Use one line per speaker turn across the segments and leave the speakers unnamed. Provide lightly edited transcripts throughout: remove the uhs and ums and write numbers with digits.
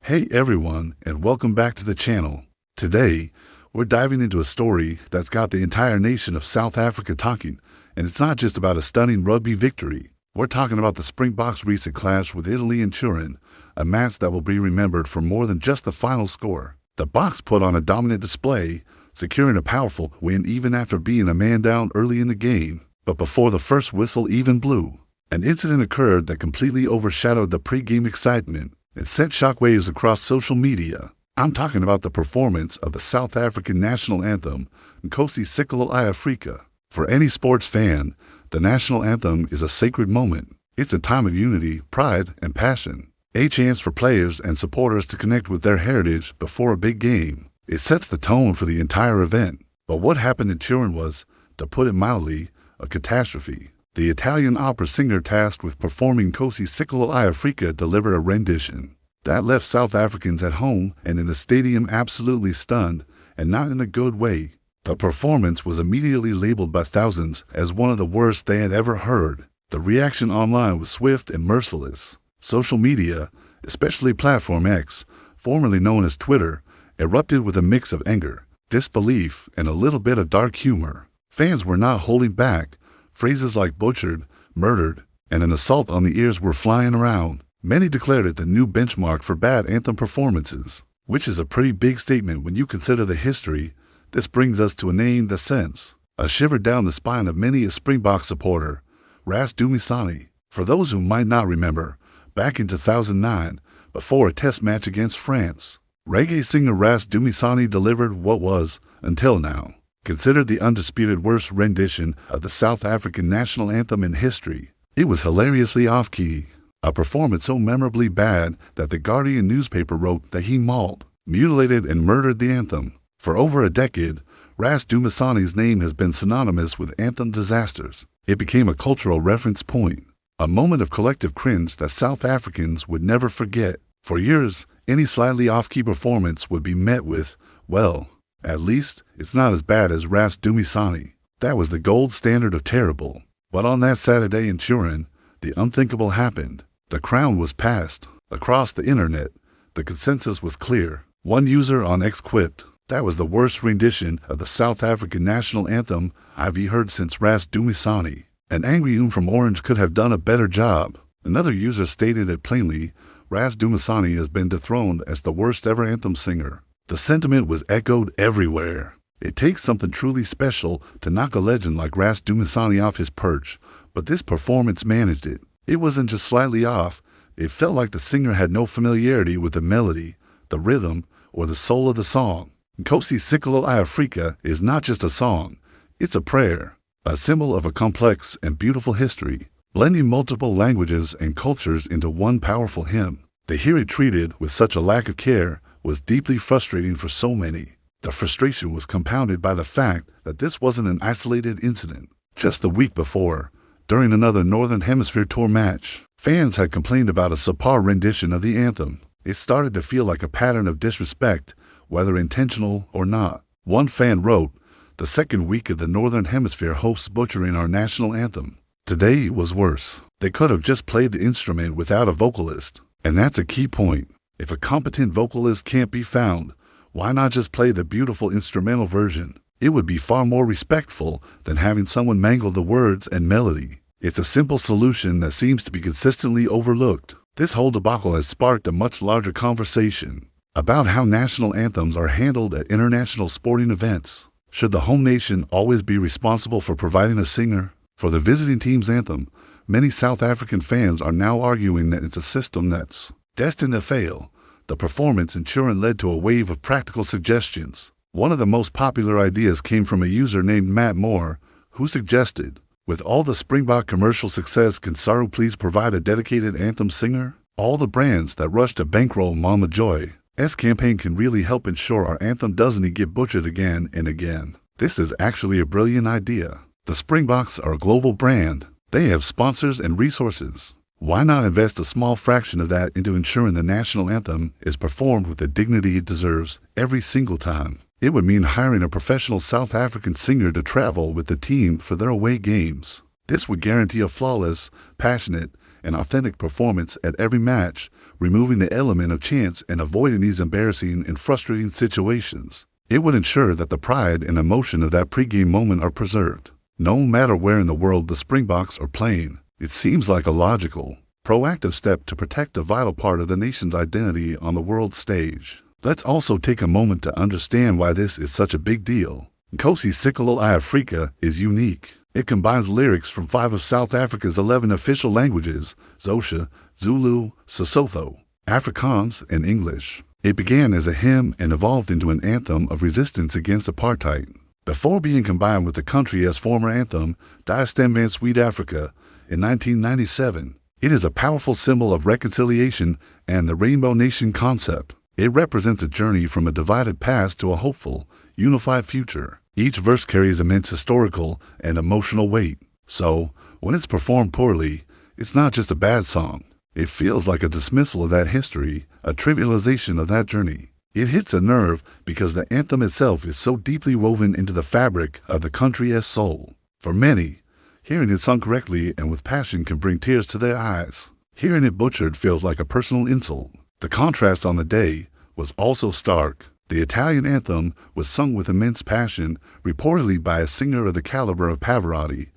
Hey everyone, and welcome back to the channel. Today, we're diving into a story that's got the entire nation of South Africa talking, and it's not just about a stunning rugby victory. We're talking about the Springboks' recent clash with Italy in Turin, a match that will be remembered for more than just the final score. The Boks put on a dominant display, securing a powerful win even after being a man down early in the game. But before the first whistle even blew, an incident occurred that completely overshadowed the pre-game excitement. It sent shockwaves across social media. I'm talking about the performance of the South African national anthem, Nkosi Sikelel. For any sports fan, the national anthem is a sacred moment. It's a time of unity, pride, and passion. A chance for players and supporters to connect with their heritage before a big game. It sets the tone for the entire event. But what happened in Turin was, to put it mildly, a catastrophe. The Italian opera singer tasked with performing Nkosi Sikelel delivered a rendition that left South Africans at home and in the stadium absolutely stunned, and not in a good way. The performance was immediately labeled by thousands as one of the worst they had ever heard. The reaction online was swift and merciless. Social media, especially Platform X, formerly known as Twitter, erupted with a mix of anger, disbelief, and a little bit of dark humor. Fans were not holding back. Phrases like butchered, murdered, and an assault on the ears were flying around. Many declared it the new benchmark for bad anthem performances, which is a pretty big statement when you consider the history. This brings us to a name that sends a shiver down the spine of many a Springbok supporter, Dumisani. For those who might not remember, back in 2009, before a test match against France, reggae singer Dumisani delivered what was, until now, considered the undisputed worst rendition of the South African national anthem in history. It was hilariously off-key, a performance so memorably bad that the Guardian newspaper wrote that he mauled, mutilated, and murdered the anthem. For over a decade, Dumisani's name has been synonymous with anthem disasters. It became a cultural reference point, a moment of collective cringe that South Africans would never forget. For years, any slightly off-key performance would be met with, well, at least, it's not as bad as Dumisani. That was the gold standard of terrible. But on that Saturday in Turin, the unthinkable happened. The crown was passed. Across the internet, the consensus was clear. One user on X quipped, "That was the worst rendition of the South African national anthem I've heard since Dumisani. An angry from Orange could have done a better job." Another user stated it plainly, Dumisani has been dethroned as the worst ever anthem singer. The sentiment was echoed everywhere. It takes something truly special to knock a legend like Dumisani off his perch, but this performance managed it. It wasn't just slightly off, it felt like the singer had no familiarity with the melody, the rhythm, or the soul of the song. Nkosi Sikelel is not just a song, it's a prayer, a symbol of a complex and beautiful history, blending multiple languages and cultures into one powerful hymn. To hear it treated with such a lack of care was deeply frustrating for so many. The frustration was compounded by the fact that this wasn't an isolated incident. Just the week before, during another Northern Hemisphere tour match, fans had complained about a subpar rendition of the anthem. It started to feel like a pattern of disrespect, whether intentional or not. One fan wrote, "The second week of the Northern Hemisphere hosts butchering our national anthem. Today was worse. They could have just played the instrument without a vocalist." And that's a key point. If a competent vocalist can't be found, why not just play the beautiful instrumental version? It would be far more respectful than having someone mangle the words and melody. It's a simple solution that seems to be consistently overlooked. This whole debacle has sparked a much larger conversation about how national anthems are handled at international sporting events. Should the home nation always be responsible for providing a singer? For the visiting team's anthem, many South African fans are now arguing that it's a system that's destined to fail. The performance in Turin led to a wave of practical suggestions. One of the most popular ideas came from a user named Matt Moore, who suggested, "With all the Springbok commercial success, can Saru please provide a dedicated anthem singer? All the brands that rush to bankroll Mama Joy's campaign can really help ensure our anthem doesn't get butchered again and again." This is actually a brilliant idea. The Springboks are a global brand. They have sponsors and resources. Why not invest a small fraction of that into ensuring the national anthem is performed with the dignity it deserves every single time? It would mean hiring a professional South African singer to travel with the team for their away games. This would guarantee a flawless, passionate, and authentic performance at every match, removing the element of chance and avoiding these embarrassing and frustrating situations. It would ensure that the pride and emotion of that pregame moment are preserved. No matter where in the world the Springboks are playing, it seems like a logical, proactive step to protect a vital part of the nation's identity on the world stage. Let's also take a moment to understand why this is such a big deal. Nkosi's Sikelel Afrika is unique. It combines lyrics from 5 of South Africa's 11 official languages: Xhosa, Zulu, Sesotho, Afrikaans, and English. It began as a hymn and evolved into an anthem of resistance against apartheid. Before being combined with the country's former anthem, Die Stem van Suid-Afrika, in 1997, it is a powerful symbol of reconciliation and the Rainbow Nation concept. It represents a journey from a divided past to a hopeful, unified future. Each verse carries immense historical and emotional weight. So, when it's performed poorly, it's not just a bad song. It feels like a dismissal of that history, a trivialization of that journey. It hits a nerve because the anthem itself is so deeply woven into the fabric of the country's soul. For many, hearing it sung correctly and with passion can bring tears to their eyes. Hearing it butchered feels like a personal insult. The contrast on the day was also stark. The Italian anthem was sung with immense passion, reportedly by a singer of the caliber of Pavarotti,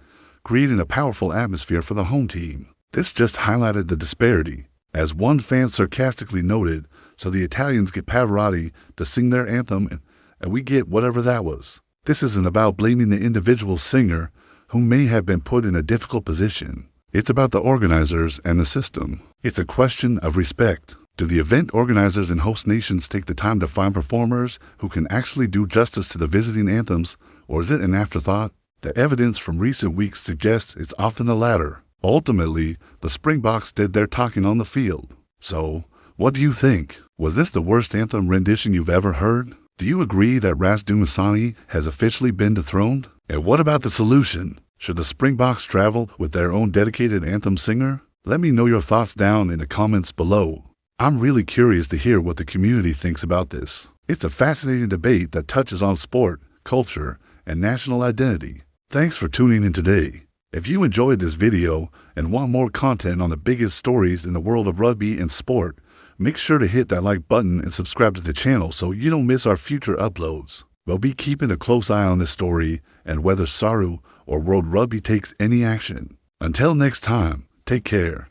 creating a powerful atmosphere for the home team. This just highlighted the disparity. As one fan sarcastically noted, so the Italians get Pavarotti to sing their anthem and we get whatever that was. This isn't about blaming the individual singer who may have been put in a difficult position. It's about the organizers and the system. It's a question of respect. Do the event organizers and host nations take the time to find performers who can actually do justice to the visiting anthems, or is it an afterthought? The evidence from recent weeks suggests it's often the latter. Ultimately, the Springboks did their talking on the field. So, what do you think? Was this the worst anthem rendition you've ever heard? Do you agree that Dumisani has officially been dethroned? And what about the solution? Should the Springboks travel with their own dedicated anthem singer? Let me know your thoughts down in the comments below. I'm really curious to hear what the community thinks about this. It's a fascinating debate that touches on sport, culture, and national identity. Thanks for tuning in today. If you enjoyed this video and want more content on the biggest stories in the world of rugby and sport, make sure to hit that like button and subscribe to the channel so you don't miss our future uploads. We'll be keeping a close eye on this story and whether SARU or World Rugby takes any action. Until next time, take care.